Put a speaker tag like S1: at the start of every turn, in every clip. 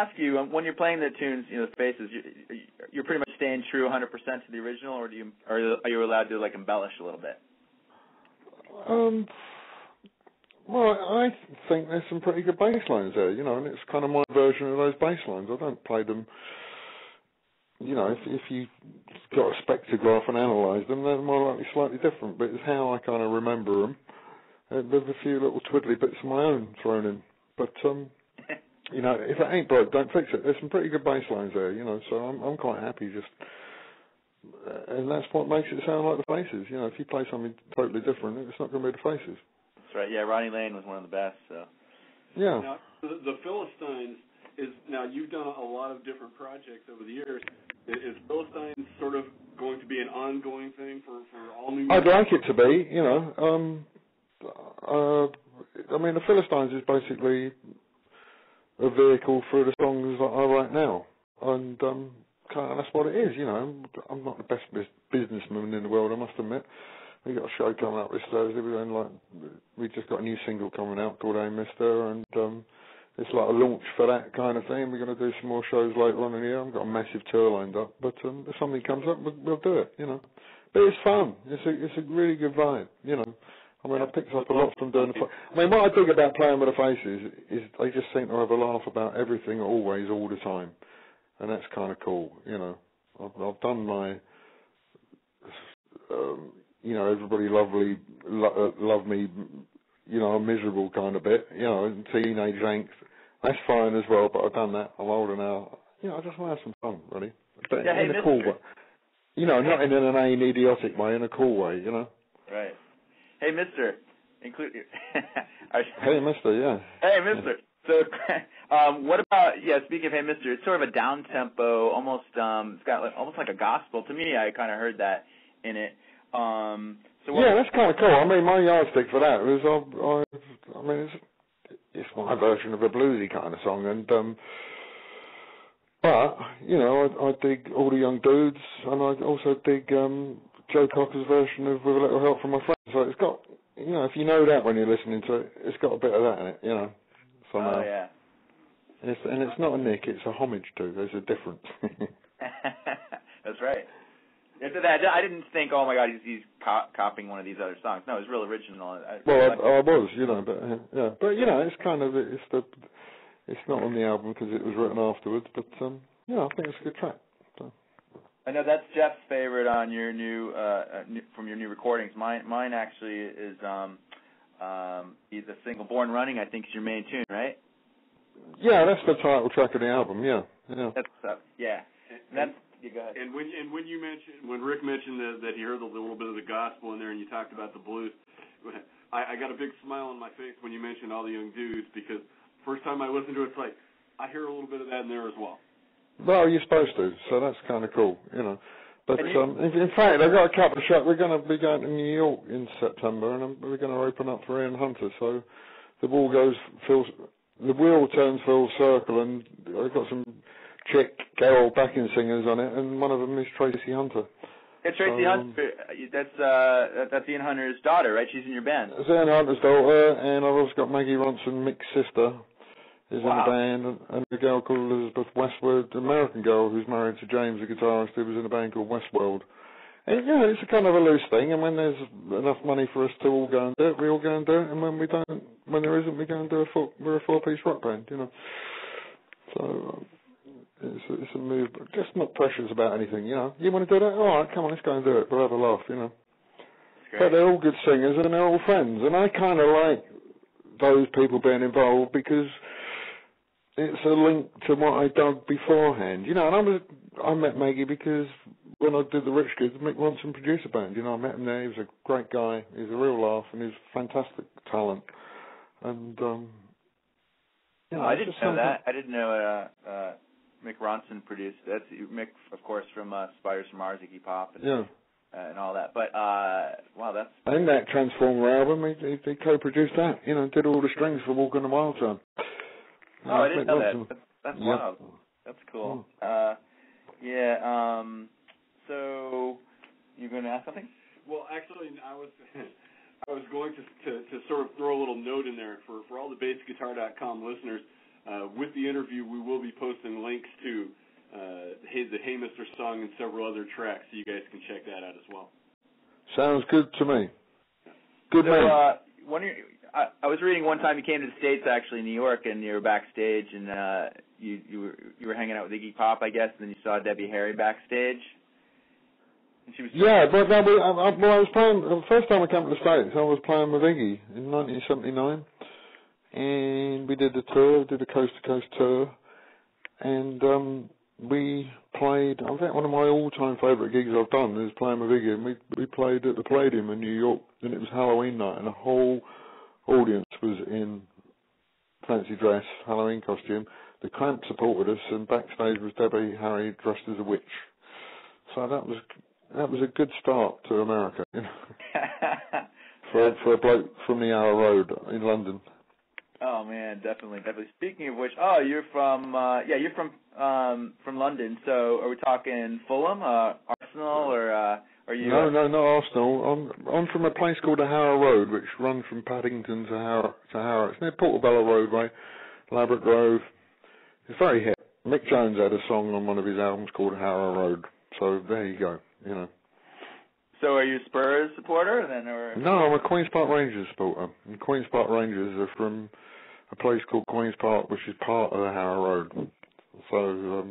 S1: ask you, when you're playing the tunes, the Faces, you're pretty much staying true 100% to the original, or are you allowed to like embellish a little bit?
S2: Well, I think there's some pretty good bass lines there, and it's kind of my version of those bass lines. I don't play them, if you got a spectrograph and analyse them, they're more likely slightly different, but it's how I kind of remember them. There's a few little twiddly bits of my own thrown in. But, if it ain't broke, don't fix it. There's some pretty good bass lines there, so I'm quite happy just... and that's what makes it sound like the Faces. If you play something totally different, it's not going to be the Faces.
S1: That's right. Yeah, Ronnie Lane was one of the best. So.
S2: Yeah.
S3: Now, the Philistines now you've done a lot of different projects over the years. Is Philistines sort of going to be an ongoing thing for all new?
S2: I'd like it to be. The Philistines is basically a vehicle for the songs that I write now, and that's what it is. I'm not the best businessman in the world, I must admit. We got a show coming up this Thursday. We just got a new single coming out called "Hey Mister," and it's like a launch for that kind of thing. We're going to do some more shows later on in the year. I've got a massive tour lined up, but if something comes up, we'll do it. But it's fun. It's a really good vibe. I picked up a lot from doing what I think about playing with the Faces is they just seem to have a laugh about everything, always, all the time, and that's kind of cool. I've done my. Everybody love me, a miserable kind of bit, teenage angst. That's fine as well, but I've done that. I'm older now. I just want to have some fun, really. But
S1: yeah,
S2: in a cool way. Not in an idiotic way, in a cool way,
S1: Right. Hey, mister.
S2: Hey, mister, yeah.
S1: Hey, mister. So, what about, speaking of Hey, mister, it's sort of a down-tempo, almost, it's got almost like a gospel. To me, I kind of heard that in it.
S2: That's kind of cool. My yardstick for that was, it's my version of a bluesy kind of song, and but I dig All the Young Dudes, and I also dig Joe Cocker's version of With a Little Help from My Friends. So it's got, if you know that when you're listening to it, it's got a bit of that in it, somehow.
S1: Oh yeah.
S2: And it's not a nick; it's a homage to. There's a difference.
S1: That's right. I didn't think, oh my God, he's copying one of these other songs. No, it's real original.
S2: I was, but it's kind of it's not on the album because it was written afterwards. But I think it's a good track. So.
S1: I know that's Jeff's favorite on your new from your new recordings. Mine actually is the single "Born Running." I think is your main tune, right?
S2: Yeah, that's the title track of the album. Yeah.
S1: That's yeah. That's. Yeah, go ahead.
S3: And when Rick mentioned that he heard a little bit of the gospel in there, and you talked about the blues, I got a big smile on my face when you mentioned All the Young Dudes, because first time I listened to it, it's like I hear a little bit of that in there as well.
S2: Well, you're supposed to, so that's kind of cool, But in fact, I've got a couple of shows. We're going to be going to New York in September, and we're going to open up for Ian Hunter. So the wheel turns full circle, and I've got some chick Carol backing singers on it, and one of them is Tracy Hunter.
S1: Yeah, Tracy Hunter. That's Ian Hunter's daughter, right? She's in your band.
S2: It's Ian Hunter's daughter, and I've also got Maggie Ronson, Mick's sister, is in the band, and a girl called Elizabeth Westwood, an American girl who's married to James, a guitarist, who was in a band called Westworld. And it's a kind of a loose thing, and when there's enough money for us to all go and do it, we all go and do it, and when there isn't, we go and do we're a four-piece rock band, So. It's a move, but just not precious about anything, You want to do that? All right, come on, let's go and do it. We'll have a laugh, But they're all good singers and they're all friends, and I kind of like those people being involved because it's a link to what I dug beforehand, And I met Maggie because when I did the Rich Kids, Mick Ronson produced a band, I met him there. He was a great guy. He's a real laugh, and he's fantastic talent. And
S1: I didn't know that. I didn't know. Mick Ronson produced. That's Mick, of course, from Spiders from Mars, Iggy Pop, and all that. But wow, that's.
S2: And that Transformer album, he co-produced that. Did all the strings for Walk on the Wild Side.
S1: I didn't know that. That's wild. That's cool. So you're going to ask something?
S3: Well, actually, I was going to sort of throw a little note in there for all the BassGuitar.com listeners. with the interview, we will be posting links to the Hey Mr. song and several other tracks, so you guys can check that out as well.
S2: Sounds good to me. Good man.
S1: I was reading one time you came to the States, actually, in New York, and you were backstage, and you were hanging out with Iggy Pop, I guess, and then you saw Debbie Harry backstage. And she was
S2: but I was playing, the first time I came to the States, I was playing with Iggy in 1979, and we did the tour, did a coast-to-coast tour, and we played, I think one of my all-time favourite gigs I've done is playing with Iggy, and we played at the Palladium in New York, and it was Halloween night, and the whole audience was in fancy dress, Halloween costume. The Cramp supported us, and backstage was Debbie Harry dressed as a witch. So that was a good start to America, you know, for a bloke from the Hour Road in London.
S1: Oh man, definitely. Speaking of which, you're from London. So are we talking Fulham, Arsenal, or are you?
S2: No, not Arsenal. I'm from a place called the Harrow Road, which runs from Paddington to Harrow. It's near Portobello Roadway, Ladbroke Grove. It's very hip. Mick Jones had a song on one of his albums called Harrow Road. So there you go. You know.
S1: So are you a Spurs supporter then, or?
S2: No, I'm a Queen's Park Rangers supporter. And Queen's Park Rangers are from a place called Queen's Park, which is part of the Harrow Road. So,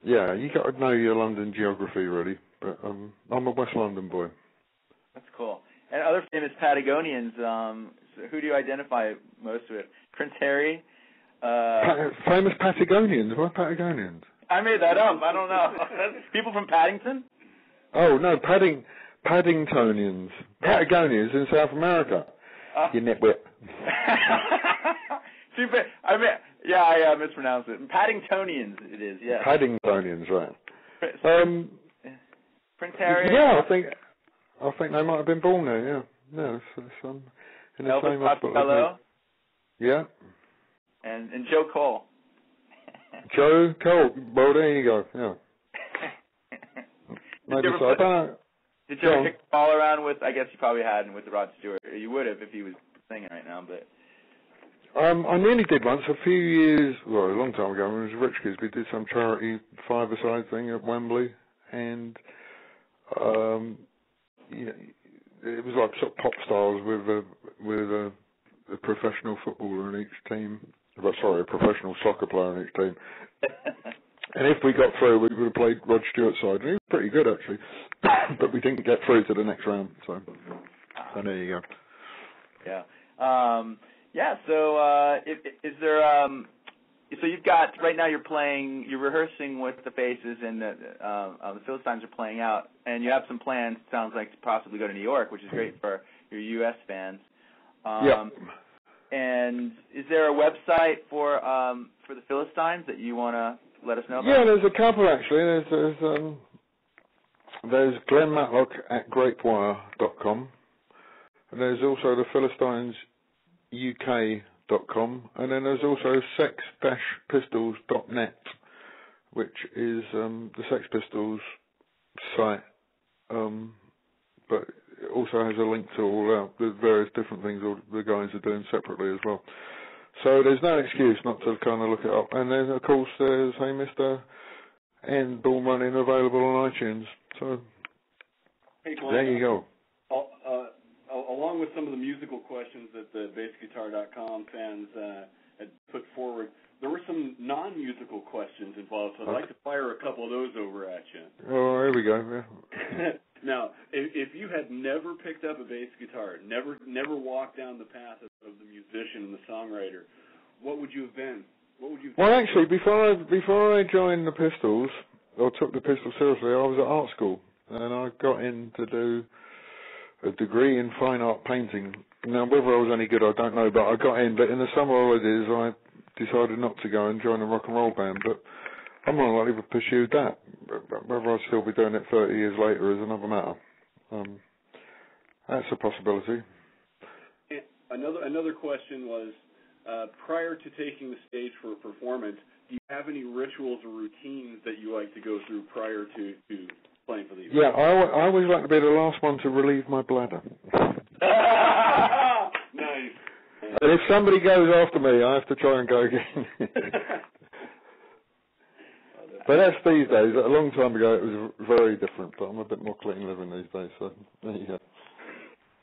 S2: yeah, you got to know your London geography, really. But I'm a West London boy.
S1: That's cool. And other famous Patagonians, so who do you identify most with? Prince Harry?
S2: Famous Patagonians? Why Patagonians?
S1: I made that up. I don't know. People from Paddington?
S2: Oh, no, Paddingtonians. Patagonians in South America. You nitwit.
S1: I mispronounced it. Paddingtonians it is, yeah.
S2: Paddingtonians, right.
S1: Prince Harry?
S2: Yeah, I think they might have been born there, yeah. No, it's in the
S1: Elvis
S2: same hospital.
S1: Costello?
S2: Yeah.
S1: And Joe Cole.
S2: Joe Cole. Well, there you go, yeah.
S1: Did you ever kick the ball around with, I guess you probably hadn't with Rod Stewart. You would have if he was singing right now, but...
S2: I nearly did once, a few years, a long time ago, when I was rich kids, we did some charity five-a-side thing at Wembley, and it was like sort of pop stars with a professional footballer in each team. A professional soccer player in each team. And if we got through, we would have played Rod Stewart's side. And he was pretty good, actually. But we didn't get through to the next round. So there you go.
S1: Yeah. So is there? So you've got right now. You're rehearsing with the Faces, and the Philistines are playing out, and you have some plans. It sounds like to possibly go to New York, which is great for your U.S. fans.
S2: Yeah.
S1: And is there a website for the Philistines that you want to let us know about?
S2: Yeah, there's a couple actually. There's Glen Matlock at grapewire.com, and there's also the Philistines.UK.com, and then there's also sex-pistols.net, which is the Sex Pistols site, but it also has a link to all the various different things all the guys are doing separately as well. So there's no excuse not to kind of look it up. And then, of course, there's Hey Mr. and Ball Running available on iTunes. So there you go.
S3: Along with some of the musical questions that the BassGuitar.com fans had put forward, there were some non-musical questions involved, so I'd like to fire a couple of those over at you.
S2: Oh, here we go. Yeah.
S3: Now, if you had never picked up a bass guitar, never walked down the path of the musician and the songwriter, what would you have been?
S2: Well, actually, before I joined the Pistols, or took the Pistols seriously, I was at art school, and I got in to do a degree in fine art painting. Now, whether I was any good, I don't know, but I got in. But in the summer holidays, I decided not to go and join a rock and roll band, but I'm not likely to pursue that. Whether I'll still be doing it 30 years later is another matter. That's a possibility.
S3: Another question was, prior to taking the stage for a performance, do you have any rituals or routines that you like to go through prior to playing for the event?
S2: Yeah, I always like to be the last one to relieve my bladder.
S3: Nice.
S2: And if somebody goes after me, I have to try and go again. But that's these days. A long time ago, it was very different. But I'm a bit more clean living these days. So there you go.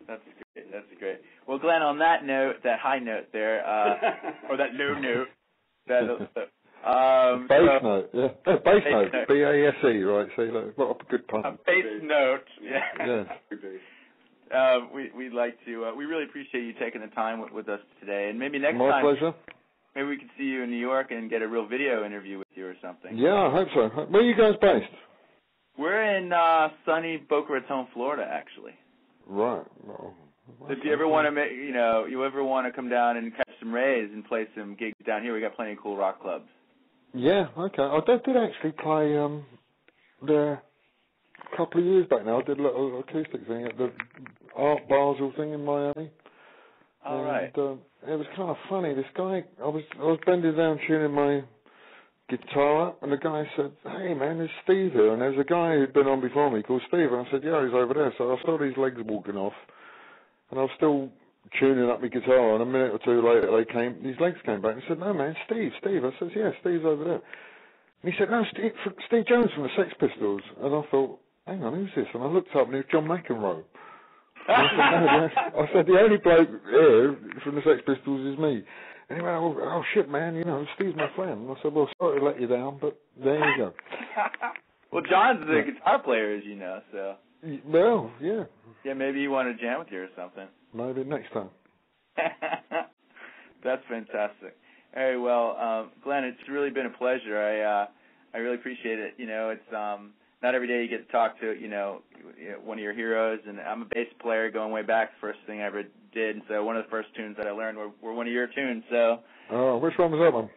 S1: That's great. That's great. Well, Glenn, on that note, that high note there, or that low note,
S2: bass note, yeah. Bass note, B-A-S-E, right? See, look, what a good pun.
S1: Bass note, yeah.
S2: Yeah.
S1: We'd like to. We really appreciate you taking the time with us today, and maybe next time.
S2: My pleasure.
S1: Maybe we could see you in New York and get a real video interview with you or something.
S2: Yeah, I hope so. Where are you guys based?
S1: We're in sunny Boca Raton, Florida, actually.
S2: Right. Well,
S1: if you ever want to, you ever want to come down and catch some rays and play some gigs down here, we got plenty of cool rock clubs.
S2: Yeah. Okay. I did actually play there a couple of years back now. I did a little acoustic thing at the Art Basel thing in Miami.
S1: All right.
S2: It was kind of funny. This guy, I was bending down tuning my guitar up, and the guy said, "Hey man, there's Steve here." And there's a guy who'd been on before me called Steve, and I said, "Yeah, he's over there." So I saw his legs walking off, and I was still tuning up my guitar. And a minute or two later, his legs came back, and he said, "No man, Steve." I said, "Yeah, Steve's over there." And he said, "No, Steve Jones from the Sex Pistols." And I thought, "Hang on, who's this?" And I looked up, and it was John McEnroe. I said, "The only bloke here from the Sex Pistols is me." And he went, "Oh shit, man, Steve's my friend." And I said, "Well, sorry to let you down, but there you go."
S1: Well, John's the guitar player, as you know, so.
S2: Well, yeah.
S1: Yeah, maybe he wanted to jam with you or something.
S2: Maybe next time.
S1: That's fantastic. Hey, well, Glenn, it's really been a pleasure. I really appreciate it. It's not every day you get to talk to, one of your heroes, and I'm a bass player going way back. The first thing I ever did, and so one of the first tunes that I learned were one of your tunes. So.
S2: Oh, which one was that one?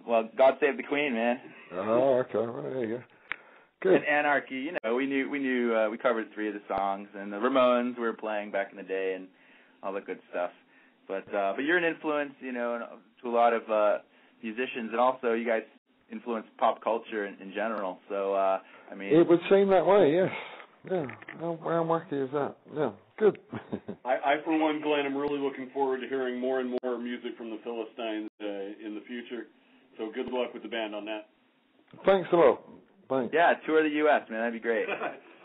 S1: Well, God Save the Queen, man.
S2: Oh, okay. Well, there you go. Good.
S1: And Anarchy, we covered 3 of the songs, and the Ramones we were playing back in the day, and all the good stuff. But you're an influence, to a lot of musicians, and also you guys influence pop culture in general. So,
S2: it would seem that way, yes. Yeah. How wacky is that? Yeah. Good.
S3: I, for one, Glenn, am really looking forward to hearing more and more music from the Philistines in the future. So good luck with the band on that.
S2: Thanks a lot. Thanks.
S1: Yeah, tour the U.S., man. That'd be great.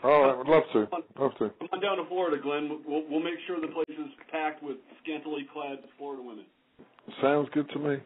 S2: Oh, I would love to.
S3: Come on down to Florida, Glenn. We'll make sure the place is packed with scantily clad Florida women.
S2: Sounds good to me.